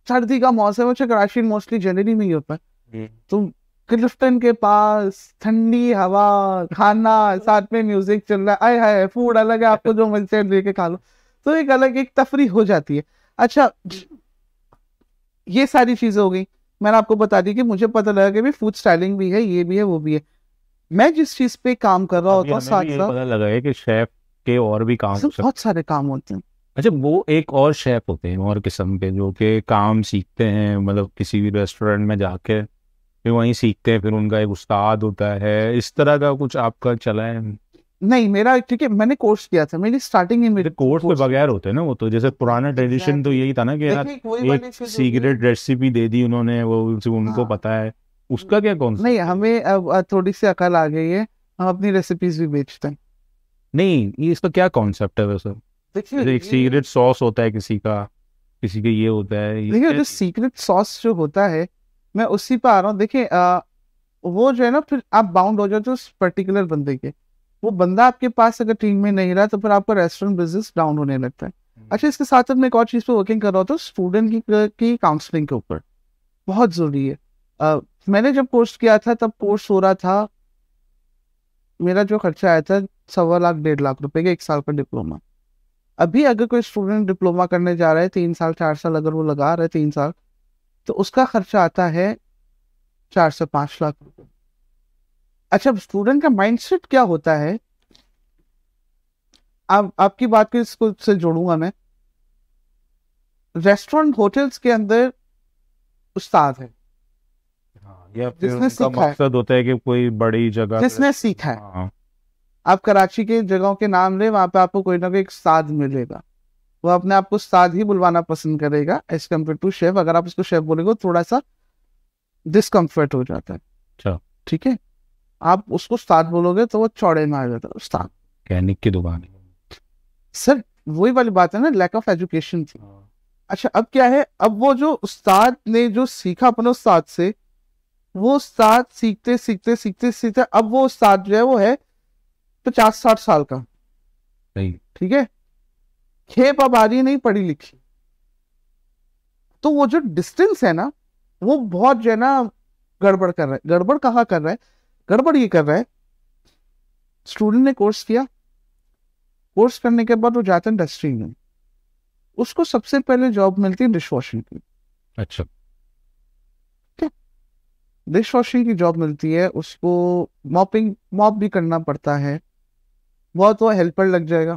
सर्दी का मौसम है, कराची मोस्टली जनवरी में ही होता है। तो क्लिफ्टन के पास ठंडी हवा, खाना, साथ में म्यूजिक चल रहा है, आय हाय, फूड अलग है, आपको जो मिलते हैं लेके खा लो, तो एक अलग एक तफरी हो जाती है। अच्छा, ये सारी चीजें हो गई, मैंने आपको बता दी कि मुझे पता लगा कि भी फूड स्टाइलिंग भी है, ये भी है, वो भी है। मैं जिस चीज पे काम कर रहा अभी होता हूँ हमें साथ भी ये साथ, पता लगा है कि शेफ के और भी काम हो सकते बहुत सारे काम होते हैं। हैं। अच्छा, वो एक और शेफ होते हैं और किस्म के जो कि काम सीखते हैं, मतलब किसी भी रेस्टोरेंट में जाके फिर वहीं सीखते हैं, फिर उनका एक उस्ताद होता है, इस तरह का कुछ आपका चला है? नहीं, मेरा ठीक है, मैंने कोर्स किया था, मेरी स्टार्टिंग ही मेरे कोर्स के बगैर होते हैं ना वो, तो जैसे पुराना ट्रेडिशन तो यही था ना कि यार देखिए वही वाली एक चीज होगी। सीक्रेट रेसिपी दे दी उन्होंने, वो उनको हाँ, पता है, उसका क्या कौन नहीं, हमें अब थोड़ी सी अकल आ गई है, हम अपनी रेसिपीज भी बेचते हैं। नहीं, ये इसका क्या कॉन्सेप्ट है वैसे? देखिए जैसे एक सीक्रेट सॉस होता है किसी का, किसी का ये होता है, ये देखिए क्या जो चीज़? सीक्रेट सॉस जो होता है, मैं उसी पे आ रहा हूँ। देखिए वो जो है ना, फिर आप बाउंड हो जाते हो उस पर्टिकुलर बंदे के। वो बंदा आपके पास अगर टीम में नहीं रहा तो फिर आपका रेस्टोरेंट बिजनेस डाउन होने लगता है। अच्छा, इसके साथ साथ मैं एक और चीज पे वर्किंग कर रहा था, स्टूडेंट की काउंसलिंग के ऊपर, बहुत जरूरी है। मैंने जब कोर्स किया था तब कोर्स हो रहा था, मेरा जो खर्चा आया था 1.25 लाख 1.5 लाख रुपए का 1 साल का डिप्लोमा। अभी अगर कोई स्टूडेंट डिप्लोमा करने जा रहा है 3 साल 4 साल, अगर वो लगा रहा है 3 साल, तो उसका खर्चा आता है 4 से 5 लाख रुपए। अच्छा, स्टूडेंट का माइंडसेट क्या होता है, आपकी बात को इसको से जोड़ूंगा मैं। रेस्टोरेंट होटल्स के अंदर उस्ताद है, हाँ, या फिर जिसने उनका सीखा है, मकसद होता है कि कोई बड़ी जगह जिसने सीखा है। हाँ। आप कराची के जगहों के नाम ले, वहां पे आपको कोई ना कोई एक उस्ताद मिलेगा, वो अपने आप को उस्ताद ही बुलवाना पसंद करेगा एज कम्पेयर टू शेफ। अगर आप उसको शेफ बोलेगे थोड़ा सा डिस्कम्फर्ट हो जाता है। अच्छा, ठीक है, आप उसको उस्ताद बोलोगे तो वो चौड़े में आ जाता है, उस्ताद। कैनिक की दुकान है। सर वही वाली बात है ना, लैक ऑफ एजुकेशन थी। अच्छा अब क्या है, अब वो जो उस्ताद ने जो सीखा अपने उस्ताद से, वो उस्ताद सीखते सीखते सीखते सीखते अब वो उस्ताद जो है वो है 50-60 साल का, ठीक है, खेप अब आ रही नहीं पढ़ी लिखी। तो वो जो डिस्टेंस है ना, वो बहुत जो है ना गड़बड़ कर रहा है। गड़बड़ कहाँ कर रहा है, गड़बड़ ये कर रहा है, स्टूडेंट ने कोर्स किया, कोर्स करने के बाद वो जाता है इंडस्ट्री में, उसको सबसे पहले जॉब मिलती है डिश वॉशिंग की। अच्छा, डिश वॉशिंग की जॉब मिलती है उसको, मॉप भी करना पड़ता है, बहुत वो हेल्पर लग जाएगा।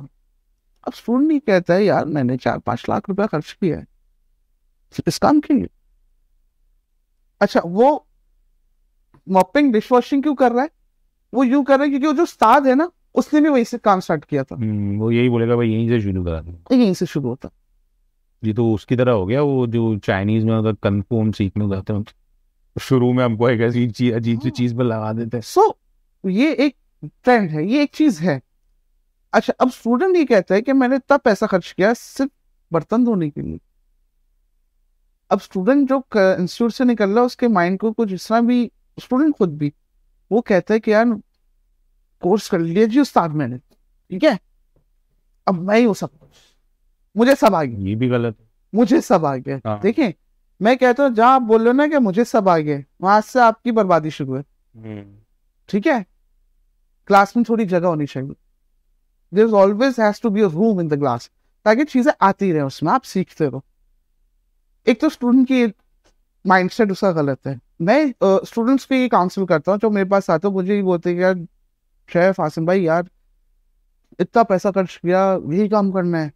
अब स्टूडेंट नहीं कहता है यार मैंने 4-5 लाख रुपया खर्च किया है इस काम के लिए। अच्छा वो मॉपिंग डिश वॉशिंग क्यों कर रहा है, वो यूं कर रहा है क्योंकि वो जो उस्ताद है ना उसने भी वहीं से काम स्टार्ट किया था। वो यही बोलेगा भाई यहीं से शुरू करा दूं। यहीं से शुरू होता। ये तो उसकी तरह हो गया, वो जो चाइनीज में अगर कung fu हम सीखने जाते हैं, शुरू में हमको एक ऐसी चीज, अजीब सी चीज पर लगा देते हैं। सो ये एक ट्रेंड है, ये एक चीज है। अच्छा अब स्टूडेंट ये कहता है कि मैंने इतना पैसा खर्च किया सिर्फ बर्तन धोने के लिए। अब स्टूडेंट जो इंस्टीट्यूट से निकल रहा है उसके माइंड को कुछ इस तरह भी, स्टूडेंट खुद भी वो कहता है कि यार कोर्स कर लिया जी उस्ताद मैंने, ठीक है, अब मैं ही हूँ सब कुछ, मुझे सब आ गया। ये भी गलत है, मुझे सब आ गया। हाँ। देखिए मैं कहता हूँ जहां आप बोल रहे हो ना कि मुझे सब आ गया, वहां से आपकी बर्बादी शुरू है, ठीक है। क्लास में थोड़ी जगह होनी चाहिए, there always has to be a room in the class, ताकि चीजें आती रहे, उसमें आप सीखते रहो। एक तो स्टूडेंट की माइंडसेट उसका गलत है। मैं स्टूडेंट्स को ये काउंसिल करता हूँ जो मेरे पास आते हैं, मुझे ये बोलते हैं कि यार शेफ आसिम भाई यार इतना पैसा खर्च किया, यही काम करना है।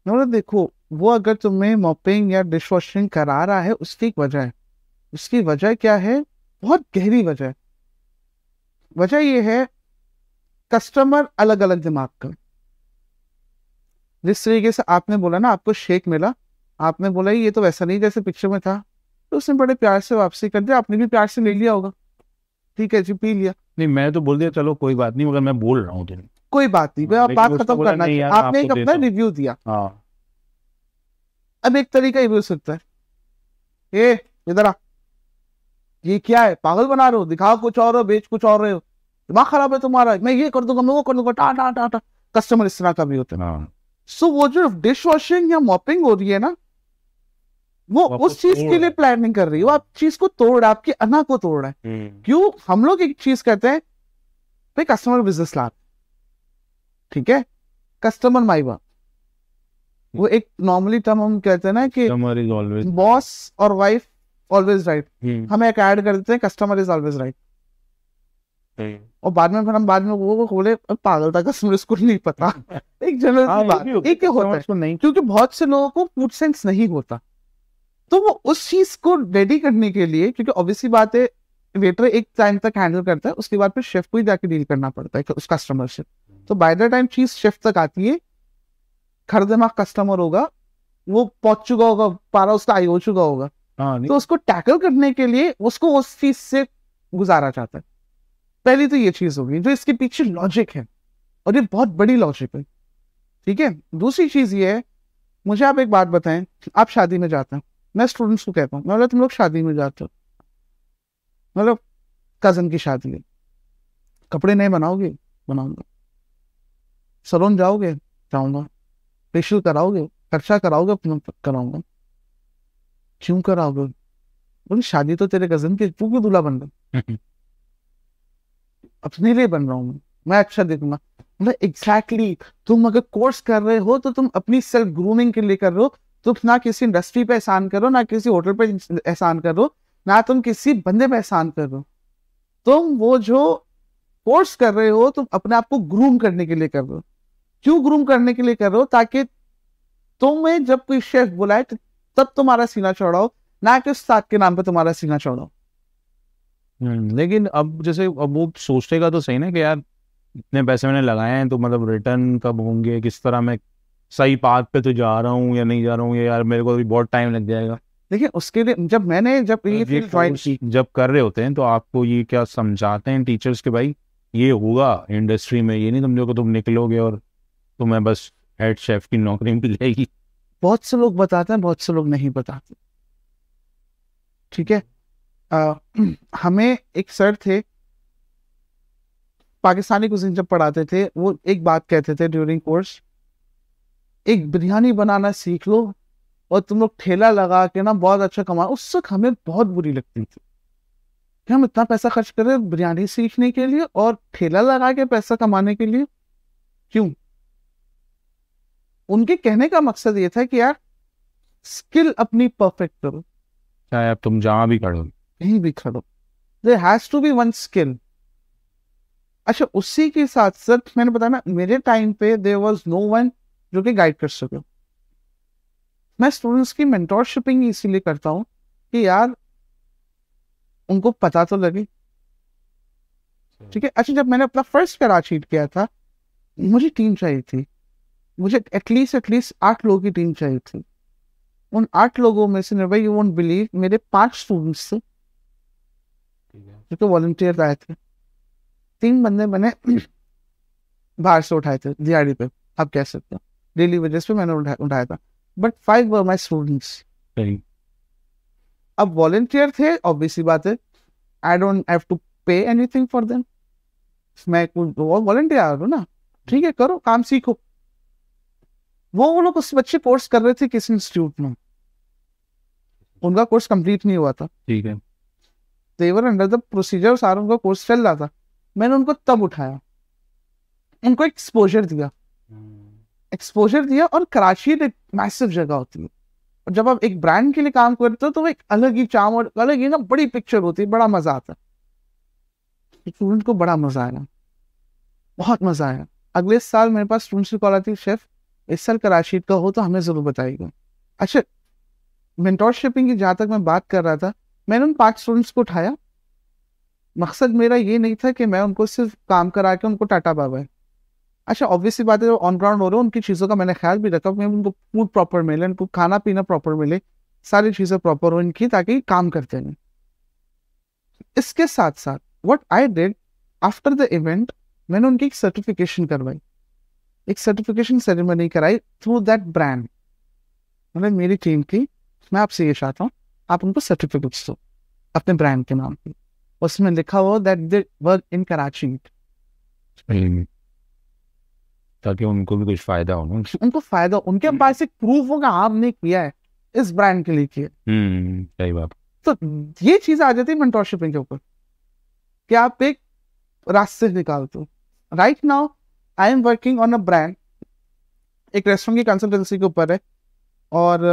मतलब देखो वो अगर तुम्हें मॉपिंग या डिश वॉशिंग करा रहा है उसकी एक वजह है। उसकी वजह क्या है, बहुत गहरी वजह है। वजह ये है कस्टमर अलग अलग दिमाग का। जिस तरीके से आपने बोला ना आपको शेक मिला, आपने बोला ये तो वैसा नहीं जैसे पिक्चर में था, तो उसने बड़े प्यार से वापसी कर दिया, आपने भी प्यार से ले लिया होगा, ठीक है जी पी लिया। नहीं मैं तो बोल दिया चलो कोई बात नहीं, मगर मैं बोल रहा हूँ तेरे, कोई बात नहीं, आप बात खत्म करना चाहिए, आपने एक अपना रिव्यू दिया। हाँ अब एक तरीका ये भी हो सकता है, ये इधर आ, ये क्या है, पागल बना रहे हो, दिखाओ कुछ और हो बेच कुछ और रहे हो, दिमाग खराब है तुम्हारा, मैं ये कर दूंगा मैं वो कर दूंगा, टा टा टा टा। कस्टमर इस तरह का भी होता है। सो वो जो डिश वॉशिंग या मॉपिंग हो रही है ना, वो उस चीज के लिए प्लानिंग कर रही है, वो आप चीज को तोड़ रहा है, आपकी अना को तोड़ रहा है। क्यों हम लोग एक चीज कहते हैं भाई कस्टमर बिजनेस लाभ, ठीक है, कस्टमर माई बाप, वो एक नॉर्मली टर्म हम कहते हैं ना कि बॉस और वाइफ ऑलवेज राइट, हम एक ऐड कर देते हैं कस्टमर इज ऑलवेज राइट, और बाद में फिर हम बाद में वो बोले पागल था कस्टमर, इसको नहीं पता। एक जनरल बात एक होता है नहीं, क्योंकि बहुत से लोगों को फूड सेंस नहीं होता, तो वो उस चीज को रेडी करने के लिए, क्योंकि ऑब्वियसली बात है वेटर एक टाइम तक हैंडल करता है, उसके बाद फिर शेफ को ही जाके डील करना पड़ता है उस कस्टमर से। तो बाय द टाइम चीज शेफ तक आती है, खर दिमाग कस्टमर होगा, वो पहुंच चुका होगा, पारा उसका आई हो चुका होगा, तो उसको टैकल करने के लिए उसको उस चीज से गुजारा चाहता है। पहली तो ये चीज होगी जो इसके पीछे लॉजिक है, और ये बहुत बड़ी लॉजिक है, ठीक है। दूसरी चीज ये है, मुझे आप एक बात बताएं, आप शादी में जाते हैं, मैं स्टूडेंट्स को कहता हूँ मतलब तुम लोग शादी में जाते हो, मतलब कजन की शादी है, कपड़े नहीं बनाओगे, बनाऊंगा, सलोन जाओगे, जाऊंगा, फेशियल कराओगे, खर्चा कराओगे, कराऊंगा, क्यों कराओगे, बोले शादी तो तेरे कजन की, तू क्यों दूल्हा बन रहा, अपने लिए बन रहा हूँ मैं अच्छा देखूंगा। मतलब एग्जैक्टली तुम अगर कोर्स कर रहे हो तो तुम अपनी सेल्फ ग्रूमिंग के लिए कर रहे हो, तुम ना किसी इंडस्ट्री पे एहसान करो, ना किसी होटल पे एहसान करो, ना तुम किसी बंदे पे एहसान कर रहे हो, तुम वो जो कोर्स कर रहे हो तुम अपने आप को ग्रूम करने के लिए कर रहे हो। क्यों ग्रूम करने के लिए कर रहे हो, ताकि तुम्हें जब कोई शेफ बुलाए तब तुम्हारा सीना चौड़ाओ, ना कि उस साथ के नाम पे तुम्हारा सीना चौड़ाओ। लेकिन अब जैसे अब वो सोचेगा तो सही ना कि यार इतने पैसे मैंने लगाए हैं, तो मतलब रिटर्न कब होंगे, किस तरह मैं सही पाथ पे तो जा रहा हूँ या नहीं जा रहा हूँ, या यार मेरे को भी बहुत टाइम लग जाएगा। देखिए उसके लिए जब ये जब कर रहे होते हैं तो आपको ये क्या समझाते हैं टीचर्स के भाई ये होगा इंडस्ट्री में, ये नहीं समझो कि तुम निकलोगे और तुम्हें बस हेड शेफ की नौकरी मिल जाएगी। बहुत से लोग बताते हैं, बहुत से लोग नहीं बताते। ठीक है। हमें एक सर थे पाकिस्तानी कुजिन जब पढ़ाते थे, वो एक बात कहते थे ड्यूरिंग कोर्स, एक बिरयानी बनाना सीख लो और तुम लोग ठेला लगा के ना बहुत अच्छा कमा। उस वक्त हमें बहुत बुरी लगती थी कि हम इतना पैसा खर्च कर रहे हैं बिरयानी सीखने के लिए और ठेला लगा के पैसा कमाने के लिए, क्यों? उनके कहने का मकसद ये था कि यार स्किल अपनी परफेक्ट करो, चाहे अब तुम जहाँ भी खड़ो। कहीं भी खड़ो, there has to be one skill. अच्छा, उसी के साथ साथ मैंने बताया ना, मेरे टाइम पे देयर वाज नो वन जो कि गाइड कर सके। मैं स्टूडेंट्स की मेंटोरशिपिंग इसीलिए करता हूँ कि यार उनको पता तो लगे। ठीक है। अच्छा, जब मैंने अपना फर्स्ट कराची किया था, मुझे टीम चाहिए थी, मुझे एटलीस्ट 8 लोगों की टीम चाहिए थी। उन 8 लोगों में से निर्भय, यू वोंट बिलीव, मेरे 5 स्टूडेंट्स थे जो कि वॉलंटियर आए थे। 3 बंदे मैंने बाहर से उठाए थे दिहाड़ी पे, आप कह सकते हो डेली वेजेस पे मैंने उठाया था, बट 5 वर माई स्टूडेंट्स। अब वॉलंटियर थे, ऑब्वियसली बात है, I don't have to pay anything for them, मैं वॉलंटियर हूँ ना, ठीक है, करो काम सीखो। वो लोग उस बच्चे कोर्स कर रहे थे किसी इंस्टीट्यूट में, उनका कोर्स कंप्लीट नहीं हुआ था। ठीक है। देवर अंडर द प्रोसीजर, सारा उनका कोर्स चल रहा था। मैंने उनको तब उठाया, उनको एक्सपोजर दिया और कराची एक मैसिव जगह होती है, और जब आप एक ब्रांड के लिए काम करते हो तो वो एक अलग ही चार्म और अलग ही ना बड़ी पिक्चर होती है, बड़ा मजा आता है। स्टूडेंट को बड़ा मजा आया, बहुत मजा आया। अगले साल मेरे पास स्टूडेंट्स की कॉल आती है, शेफ इस साल कराची का हो तो हमें जरूर बताइएगा। अच्छा, मेंटोरशिपिंग की जहां तक मैं बात कर रहा था, मैंने उन 5 स्टूडेंट्स को उठाया। मकसद मेरा ये नहीं था कि मैं उनको सिर्फ काम करा के उनको टाटा बाबा है। अच्छा, ऑब्वियसली बात है, ऑन ग्राउंड हो रहे हो, उनकी चीज़ों का मैंने ख्याल भी रखा, मैं उनको फूड प्रॉपर मिले, उनको खाना पीना प्रॉपर मिले, सारी चीज़ें प्रॉपर हो इनकी, ताकि काम करते हैं। इसके साथ साथ what I did after the event, मैंने उनकी एक सर्टिफिकेशन करवाई, एक सर्टिफिकेशन सेरेमनी कराई थ्रू दैट ब्रांड। मतलब मेरी टीम की, मैं आपसे ये चाहता हूँ आप उनको सर्टिफिकेट्स दो अपने ब्रांड के नाम पे, उसमें लिखा हो that they work in Karachi, ताकि उनको भी कुछ फायदा हो ना। उनको फायदा, उनके पास एक प्रूफ होगा आपने किया है, इस ब्रांड के लिए किया। सही बात। तो ये चीज आ जाती है मेंटोरशिपिंग के ऊपर कि आप एक रास्ते निकालते हो। Right now I am working on a brand, एक रेस्टोरेंट की कंसल्टेंसी के ऊपर है, और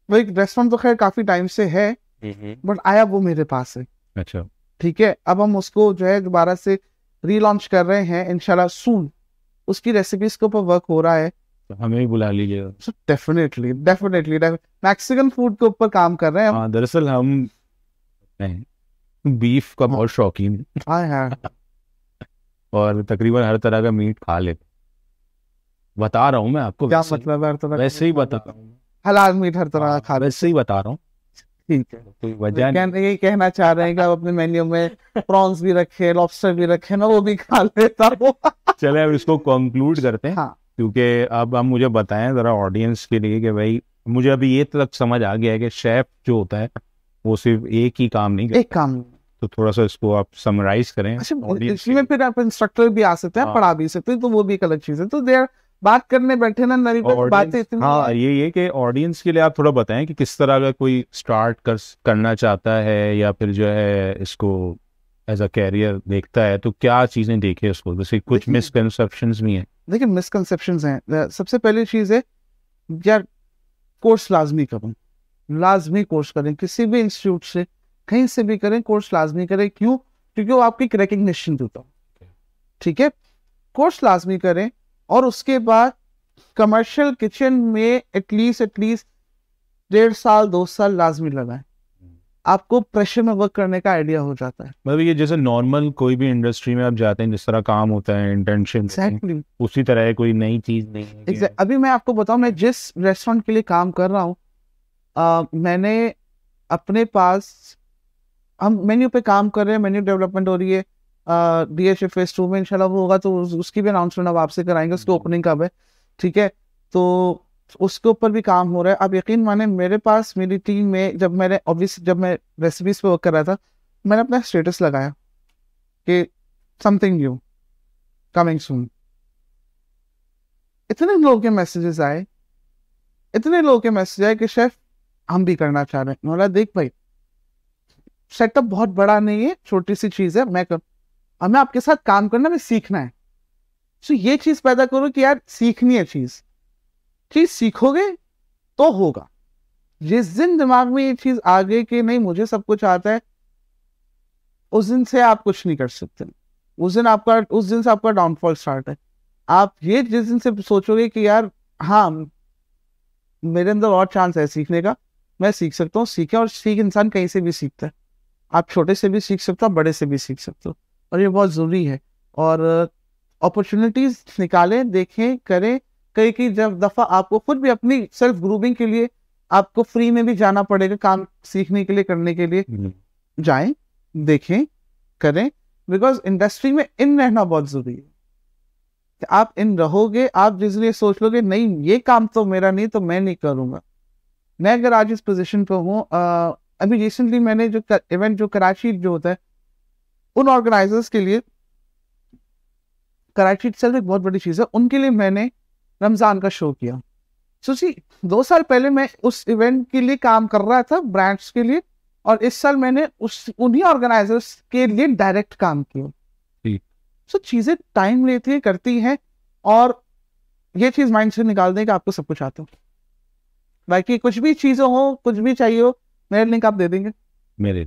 वो एक रेस्टोरेंट तो खैर काफी टाइम से है, बट आया वो मेरे पास है। अच्छा, ठीक है। अब हम उसको जो है दोबारा से रीलॉन्च कर रहे हैं इंशाल्लाह सून, उसकी रेसिपीज के ऊपर वर्क हो रहा है, तो हमें भी बुला लीजिएगा। डेफिनेटली मैक्सिकन फूड के ऊपर काम कर रहे हैं हम। दरअसल हम बीफ का बहुत शौकीन हाँ और तकरीबन हर तरह का मीट खा लेते। बता रहा हूँ मैं आपको, क्या मतलब है हर तरह, वैसे ही बता रहा हूँ, हलाल मीट हर तरह का खा, वैसे ही बता रहा हूँ। ठीक है। कोई वजह नहीं। ये कहना चाह रहे हैं कि आप अपने मेन्यू में प्रॉन्स भी रखे, लॉबस्टर भी रखे ना, वो भी खा लेता हूँ। चले अब इसको कंक्लूड करते हैं। हाँ। क्योंकि अब हम मुझे बताएं जरा ऑडियंस के लिए कि भाई मुझे अभी ये तक समझ आ गया है कि शेफ जो होता है वो सिर्फ एक ही काम नहीं करता। एक काम, तो थोड़ा सा इसको आप समराइज करें। अच्छा, इसमें फिर आप इंस्ट्रक्टर भी आ सकते हैं, पढ़ा भी सकते हैं, तो वो भी एक अलग चीज है। तो देर बात करने बैठे ना, नई बातें इतनी। हाँ, ये कि ऑडियंस के लिए आप थोड़ा बताएं कि किस तरह का कोई स्टार्ट करना चाहता है या फिर जो है इसको एज अ कैरियर देखता है, तो क्या चीजें देखे उसको, जैसे कुछ मिसकंसेप्शंस भी हैं। देखिए, मिसकंसेप्शंस हैं। सबसे पहली चीज है यार, कोर्स लाजमी करें, लाजमी कोर्स करें, किसी भी इंस्टीट्यूट से कहीं से भी करें, कोर्स लाजमी करें। क्यों? क्योंकि वो आपकी रिकग्निशन देता है। ठीक है, कोर्स लाजमी करें, और उसके बाद कमर्शियल किचन में एटलीस्ट 1.5 साल 2 साल लाजमी लगाएं, आपको प्रेशर में वर्क करने का आइडिया हो जाता है। मतलब ये जैसे नॉर्मल कोई भी इंडस्ट्री में आप जाते हैं, जिस तरह काम होता है इंटेंशन, Exactly. उसी तरह है, कोई नई चीज नहीं है। exactly. अभी मैं आपको बताऊं, मैं जिस रेस्टोरेंट के लिए काम कर रहा हूँ, मैंने अपने पास, हम मेन्यू पे काम कर रहे हैं, मेन्यू डेवलपमेंट हो रही है, DHA फेज 2 में इंशाल्लाह वो होगा, तो उसकी भी अनाउंसमेंट अब आपसे कराएंगे, उसकी ओपनिंग कब है, ठीक है। तो उसके ऊपर भी काम हो रहा है। आप यकीन माने मेरे पास मेरी टीम में जब मैं रेसिपीज पे वर्क कर रहा था, मैंने अपना स्टेटस लगाया कि समथिंग न्यू कमिंग सून। इतने लोगों के मैसेजेस आए, इतने लोगों के मैसेज आए कि शेफ हम भी करना चाह रहे हैं। बोला देख भाई, सेटअप बहुत बड़ा नहीं है, छोटी सी चीज है, हमें आपके साथ काम करना, में सीखना है। तो ये चीज पैदा करो कि यार सीखनी है, चीज सीखोगे तो होगा। जिस दिन दिमाग में ये चीज आ गई कि नहीं मुझे सब कुछ आता है, उस दिन से आप कुछ नहीं कर सकते। उस दिन से आपका डाउनफॉल स्टार्ट है। आप ये जिस दिन से सोचोगे कि यार हाँ मेरे अंदर और चांस है सीखने का, मैं सीख सकता हूँ, सीखे। और सीख इंसान कहीं से भी सीखता है, आप छोटे से भी सीख सकते हो, बड़े से भी सीख सकते हो, और ये बहुत जरूरी है। और अपॉर्चुनिटीज निकालें, देखें, करें। कई जब दफा आपको खुद भी अपनी सेल्फ ग्रूमिंग के लिए आपको फ्री में भी जाना पड़ेगा, काम सीखने के लिए, करने के लिए जाएं, देखें, करें। बिकॉज इंडस्ट्री में इन रहना बहुत जरूरी है। आप इन रहोगे, आप जिसलिए सोच लोगे नहीं ये काम तो मेरा नहीं, तो मैं नहीं करूंगा। मैं अगर आज इस पोजीशन पे हूँ, अभी रिसेंटली मैंने जो इवेंट जो कराची जो होता है, उन ऑर्गेनाइजर्स के लिए, कराची itself एक बहुत बड़ी चीज है, उनके लिए मैंने रमजान का शो किया। सोचिए 2 साल पहले मैं उस इवेंट के लिए काम कर रहा था, ब्रांड्स के लिए, और इस साल मैंने उन्हीं ऑर्गेनाइजर्स के लिए डायरेक्ट काम किया। सो चीजें टाइम लेती है, करती हैं, और ये चीज माइंड से निकाल दें कि आपको सब कुछ आता है। बाकी कुछ भी चीजें हो, कुछ भी चाहिए हो, मेरे लिंक आप दे देंगे मेरे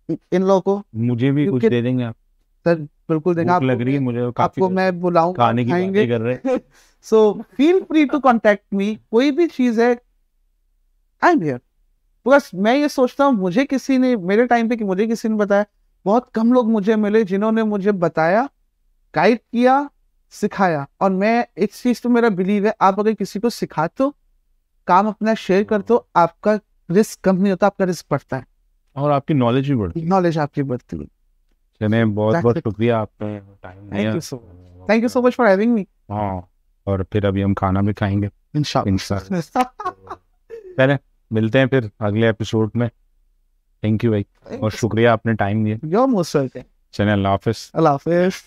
इन लोगों को, मुझे भी कुछ दे देंगे आप? सर बिल्कुल देंगे। लग रही है मुझे, आपको मैं बुलाऊंगा, खाने की बातें कर रहे। So feel free to contact me, कोई भी चीज है, आई एम हियर। बस मैं ये सोचता हूँ, मुझे किसी ने मेरे टाइम पे कि मुझे किसी ने बताया, बहुत कम लोग मुझे मिले जिन्होंने मुझे बताया, गाइड किया, सिखाया। और मैं इस चीज तो मेरा बिलीव है, आप अगर किसी को सिखाते हो, काम अपना शेयर करते हो, आपका रिस्क कम नहीं होता, आपका रिस्क बढ़ता है, और आपकी नॉलेज भी बढ़ती है। नॉलेज आपकी बढ़ती है। चलिए बहुत बहुत शुक्रिया, आपने टाइम दिया। Thank you so much for having me. हाँ, और फिर अभी हम खाना भी खाएंगे इंशाल्लाह। पहले मिलते हैं फिर अगले एपिसोड में। थैंक यू भाई, और शुक्रिया आपने टाइम दिया। You're most welcome. चलिए अल्लाह हाफिज। अल्लाह हाफिज।